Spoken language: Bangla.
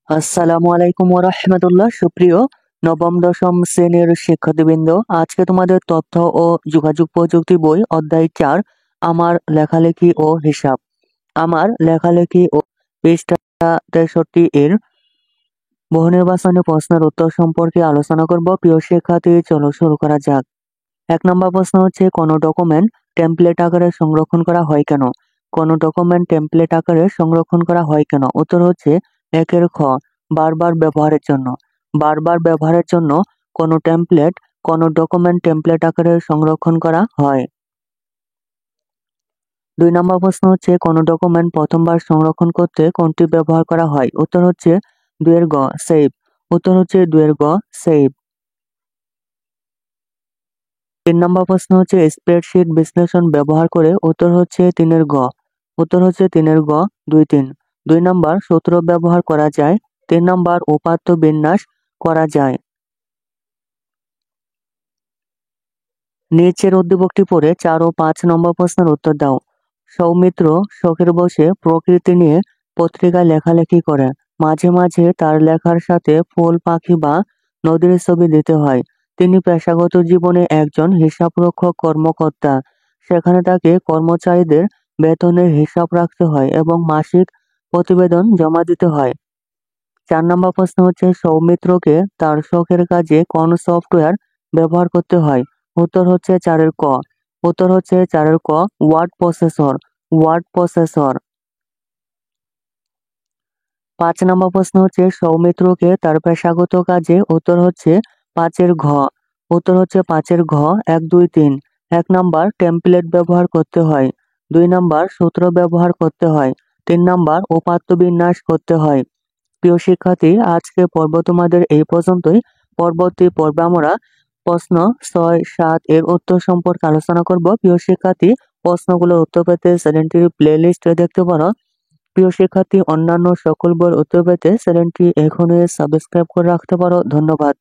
আসসালামু আলাইকুম ওয়া রাহমাতুল্লাহ। সুপ্রিয় নবম দশম শ্রেণীর শিক্ষার্থীবৃন্দ, আজকে তোমাদের তথ্য ও যোগাযোগ প্রযুক্তি বই অধ্যায় 4 আমার লেখালেখি ও হিসাব। আমার লেখালেখি ও পৃষ্ঠা 63 এর বহুনির্বাচনী প্রশ্নের উত্তর সম্পর্কে আলোচনা করব। প্রিয় শিক্ষার্থী, চলো শুরু করা যাক। 1 নম্বর প্রশ্ন হচ্ছে, কোনো ডকুমেন্ট টেমপ্লেট আকারে সংরক্ষণ করা হয় কেন? কোনো ডকুমেন্ট টেমপ্লেট আকারে সংরক্ষণ করা হয় কেন? উত্তর হচ্ছে 1 খ, বারবার ব্যবহারের জন্য। বারবার ব্যবহারের জন্য কোনো ডকুমেন্ট টেমপ্লেট আকারে সংরক্ষণ করা হয়। 2 নম্বর প্রশ্ন হচ্ছে, কোনো ডকুমেন্ট প্রথমবার সংরক্ষণ করতে কোনটি ব্যবহার করা হয়? উত্তর হচ্ছে 2 গ, সেভ। উত্তর হচ্ছে 2 গ, সেভ। 3 নম্বর প্রশ্ন হচ্ছে, স্প্রেডশিট বিশ্লেষণ ব্যবহার করে। উত্তর হচ্ছে 3 গ। উত্তর হচ্ছে 3 গ, 2 3। 2 নম্বর সূত্র ব্যবহার করা যায়। 3 নম্বর উপাত্ত বিন্যাস করা যায়। নিচের উদ্দীপকটি পড়ে 4 ও 5 নম্বর প্রশ্নের উত্তর দাও। সৌমিত্র শখের বসে প্রকৃতি নিয়ে পত্রিকায় লেখালেখি করে। মাঝে মাঝে তার লেখার সাথে ফুল, পাখি বা নদীর ছবি দিতে হয়। তিনি পেশাগত জীবনে একজন হিসাবরক্ষক কর্মকর্তা। সেখানে তাকে কর্মচারীদের বেতনের হিসাব রাখতে হয় এবং মাসিক প্রতিবেদন জমা দিতে হয়। 4 নম্বর প্রশ্ন হচ্ছে, সৌমিত্রকে তার শখের কাজে কোন সফটওয়্যার ব্যবহার করতে হয়? উত্তর হচ্ছে 4 ক। উত্তর হচ্ছে 4 ক, ওয়ার্ড প্রসেসর। Word processor. 5 নম্বর প্রশ্ন হচ্ছে, সৌমিত্রকে তার পেশাগত কাজে। উত্তর হচ্ছে 5 ঘ। উত্তর হচ্ছে 5 ঘ, 1 2 3। 1 নম্বর টেমপ্লেট ব্যবহার করতে হয়। 2 নম্বর সূত্র ব্যবহার করতে হয়। 3 নম্বর উপাত্ত বিন্যাস করতে হয়। প্রিয় শিক্ষার্থী, আজকে পর্ব তোমাদের এই পর্যন্তই। পরবর্তী পর্বে আমরা প্রশ্ন 6 7 এর উত্তর সম্পর্কে আলোচনা করব। প্রিয় শিক্ষার্থী, প্রশ্নগুলোর উত্তর পেতে চ্যানেলটির প্লেলিস্টে দেখতে পারো। প্রিয় শিক্ষার্থী, অন্যান্য সকল বইয়ের উত্তর পেতে চ্যানেলটি এখনই সাবস্ক্রাইব করে রাখতে পারো। ধন্যবাদ।